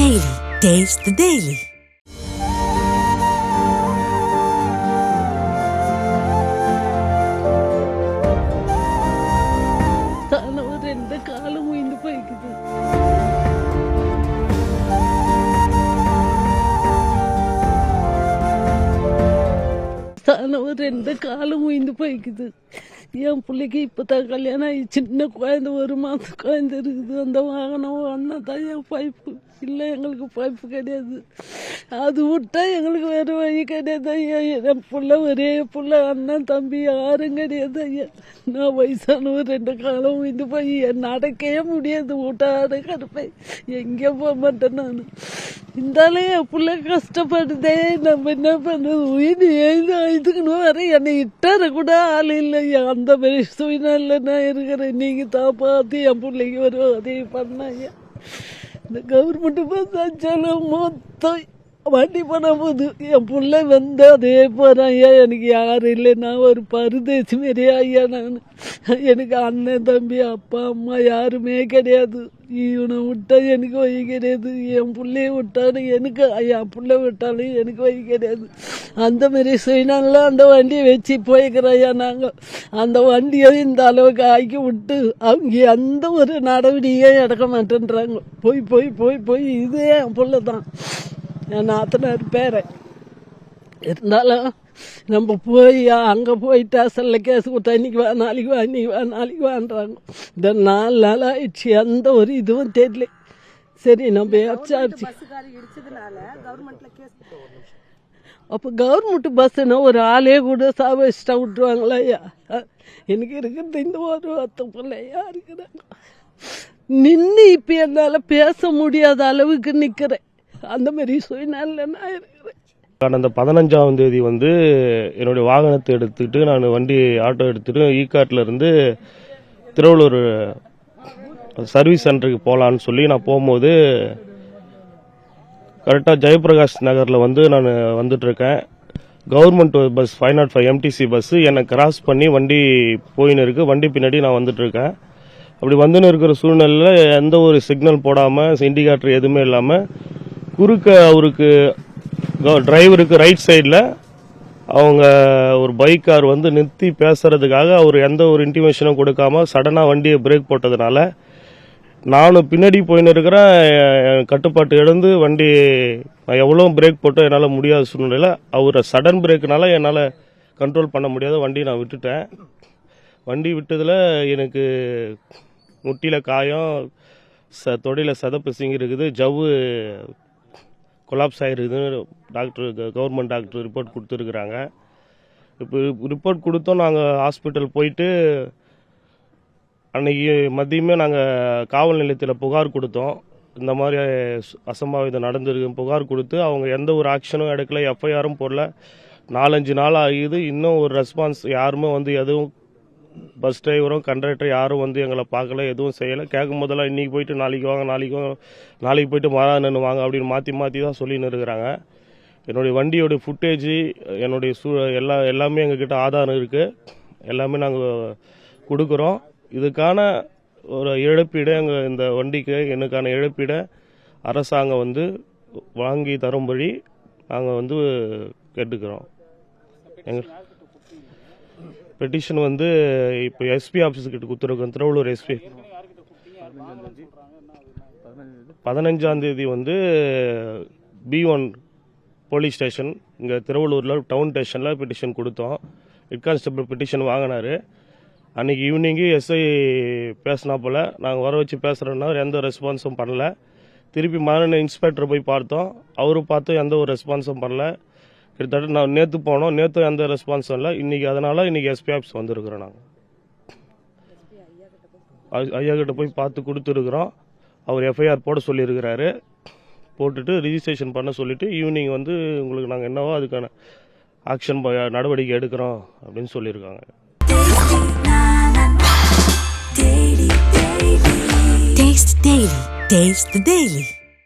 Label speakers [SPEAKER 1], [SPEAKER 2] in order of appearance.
[SPEAKER 1] Daily. Taste the Daily.
[SPEAKER 2] ரெண்டு காலம் உயிர்ந்து போய்க்குது. ரெண்டு காலம் உயிர்ந்து போய்க்குது. என் பிள்ளைக்கு இப்போதான் கல்யாணம் ஆகி சின்ன குழந்தை 1 மாதம் குழந்தை இருக்குது. அந்த வாகனம் அண்ணா தான் என் பைப்பு இல்லை, எங்களுக்கு பைப்பு கிடையாது. அது விட்டா எங்களுக்கு வேறு வழி கிடையாது ஐயா. என் பிள்ளை ஒரே பிள்ளை, அண்ணன் தம்பி யாரும் கிடையாது ஐயா. நான் வயசானவர் 2 காலம் உயிர்ந்து போய் நடக்கவே முடியாது. விட்டாடு கடுப்பை எங்கே போக மாட்டேன் நான். இருந்தாலும் என் பிள்ளை கஷ்டப்படுதே, நம்ம என்ன பண்ணுறது? உயிர் இதுக்குன்னு வர என்னை இட்டார கூட ஆள் இல்லை. அந்த மாதிரி சூழ்நிலை நான் இருக்கிறேன். நீங்கள் தான் பார்த்து என் பிள்ளைக்கு ஒரு உதவி பண்ணாங்க. இந்த கவர்மெண்ட் பார்த்தாச்சாலும் மொத்தம் வண்டி பண்ண போது என் பிள்ளை வந்து அதே போகிறான். ஐயா எனக்கு யாரும் இல்லை, நான் ஒரு பரதேசி மாரியா ஐயா. நான் எனக்கு அண்ணன் தம்பி அப்பா அம்மா யாருமே கிடையாது. இவனை விட்டா எனக்கு வழி கிடையாது. என் பிள்ளைய விட்டாலும் எனக்கு, என் பிள்ளை விட்டாலும் எனக்கு வழி கிடையாது. அந்த மாதிரி சுயநலம் அந்த வண்டியை வச்சு போய்க்கிறோம் ஐயா. நாங்கள் அந்த வண்டியை இந்த அளவுக்கு ஆக்கி விட்டு அவங்க எந்த ஒரு நடவடிக்கையும் எடுக்க மாட்டேன்றாங்க. போய் போய் போய் போய் இதே என் பிள்ளை தான், என் நாத்தனார் பேரை. இருந்தாலும் நம்ம போய் அங்கே போய் ஸ்டேஷனில் கேஸ் கொடுத்தா இன்னைக்கு வா நாளைக்கு வா இன்னைக்கு வா நாளைக்கு வான்றாங்க. இந்த 4 நாள் ஆயிடுச்சு, எந்த ஒரு இதுவும் தெரியல. சரி நம்ம விசாரிச்சு அப்போ கவர்மெண்ட் பஸ்ஸுன்னா ஒரு ஆளே கூட சாவச்சிட்டா விட்டுருவாங்களா ஐயா? எனக்கு இருக்கிறது இந்த ஒரு 10 பிள்ளையா இருக்கிறாங்க. நின்று இப்போ என்னால் பேச முடியாத அளவுக்கு நிற்கிறேன். அந்த மாதிரி சூழ்நிலை நான் இருக்கிறேன்.
[SPEAKER 3] கடந்த 15ஆம் தேதி என்னுடைய வாகனத்தை எடுத்துக்கிட்டு நான் ஆட்டோ எடுத்துகிட்டு ஈகாட்டில் இருந்து திருவள்ளூர் சர்வீஸ் சென்டருக்கு போகலான்னு சொல்லி நான் போகும்போது கரெக்டாக ஜெயபிரகாஷ் நகரில் நான் வந்துட்டுருக்கேன். கவர்மெண்ட் பஸ் 505 எம்டிசி பஸ்ஸு என்னை கிராஸ் பண்ணி வண்டி போயின்னு இருக்குது. வண்டி பின்னாடி நான் வந்துட்டுருக்கேன். அப்படி வந்துன்னு இருக்கிற சூழ்நிலையில் எந்த ஒரு சிக்னல் போடாமல் இண்டிகேட்டர் எதுவுமே இல்லாமல் குறுக்க அவருக்கு டிரைவருக்கு ரைட் சைடில் அவங்க ஒரு பைக் கார் நிறுத்தி பேசுறதுக்காக அவர் எந்த ஒரு இன்டிமேஷனும் கொடுக்காம சடனாக வண்டியை பிரேக் போட்டதுனால நானும் பின்னாடி போயின்னு இருக்கிறேன். கட்டுப்பாட்டு இழந்து வண்டி நான் எவ்வளோ பிரேக் போட்டோம் என்னால் முடியாத சூழ்நிலையில் அவரை சடன் பிரேக்குனால என்னால் கண்ட்ரோல் பண்ண முடியாத வண்டியை நான் விட்டுட்டேன். வண்டி விட்டதில் எனக்கு முட்டியில் காயம், தொடையில் சதப்பு சிங்கி இருக்குது, ஜவ்வு கொலாப்ஸ் ஆகிருக்குதுன்னு கவர்மெண்ட் டாக்டர் ரிப்போர்ட் கொடுத்துருக்குறாங்க. இப்போ ரிப்போர்ட் கொடுத்தோம். நாங்கள் ஹாஸ்பிட்டல் போயிட்டு அன்றைக்கி மதியமே நாங்கள் காவல் நிலையத்தில் புகார் கொடுத்தோம். இந்த மாதிரி அசம்பாவிதம் நடந்திருக்கு புகார் கொடுத்து அவங்க எந்த ஒரு ஆக்ஷனும் எடுக்கல, எஃப்ஐஆரும் போடல. 4-5 நாள் ஆகிது. இன்னும் ஒரு ரெஸ்பான்ஸ் யாருமே எதுவும் பஸ் டிரைவரும் கண்டக்டர் யாரும் எங்களை பார்க்கல, எதுவும் செய்யலை. கேட்கும் போதெல்லாம் இன்றைக்கி போயிட்டு நாளைக்கு வாங்க, நாளைக்கு போயிட்டு மறான்னு வாங்க அப்படின்னு மாற்றி தான் சொல்லின்னு இருக்கிறாங்க. என்னுடைய வண்டியோடைய ஃபுட்டேஜு, என்னுடைய எல்லாமே எங்ககிட்ட ஆதாரம் இருக்குது. எல்லாமே நாங்கள் கொடுக்குறோம். இதுக்கான ஒரு இழப்பீடு இந்த வண்டிக்கு எனக்கான இழப்பீடை அரசாங்கம் வாங்கி தரும்படி நாங்கள் கேட்டுக்கிறோம். எங்கள் பெட்டிஷன் இப்போ எஸ்பி ஆஃபீஸுக்கிட்ட கொடுத்துருக்கோம். திருவள்ளூர் எஸ்பி 15ஆம் தேதி B1 போலீஸ் ஸ்டேஷன் இங்கே திருவள்ளூரில் டவுன் ஸ்டேஷனில் பெட்டிஷன் கொடுத்தோம். ஹெட் கான்ஸ்டபிள் பெட்டிஷன் வாங்கினார். அன்றைக்கி ஈவினிங்கு எஸ்ஐ பேசினா போல் நாங்கள் வர வச்சு பேசுகிறோன்னா எந்த ரெஸ்பான்ஸும் பண்ணல. திருப்பி மாநில இன்ஸ்பெக்டர் போய் பார்த்தோம், அவரும் பார்த்து எந்த ஒரு ரெஸ்பான்ஸும் பண்ணல. கிட்டத்தட்ட நான் நேற்று போனோம், நேற்று எந்த ரெஸ்பான்ஸும் இல்லை. இன்றைக்கி அதனால் இன்றைக்கி எஸ்பி ஆஃபீஸ் வந்திருக்கிறோம். நாங்கள் ஐயா கிட்ட போய் பார்த்து கொடுத்துருக்குறோம். அவர் எஃப்ஐஆர் போட சொல்லியிருக்கிறாரு. போட்டுட்டு ரிஜிஸ்ட்ரேஷன் பண்ண சொல்லிவிட்டு ஈவினிங் உங்களுக்கு நாங்கள் என்னவோ அதுக்கான ஆக்ஷன் நடவடிக்கை எடுக்கிறோம் அப்படின்னு சொல்லியிருக்காங்க.
[SPEAKER 1] Taste the Daily.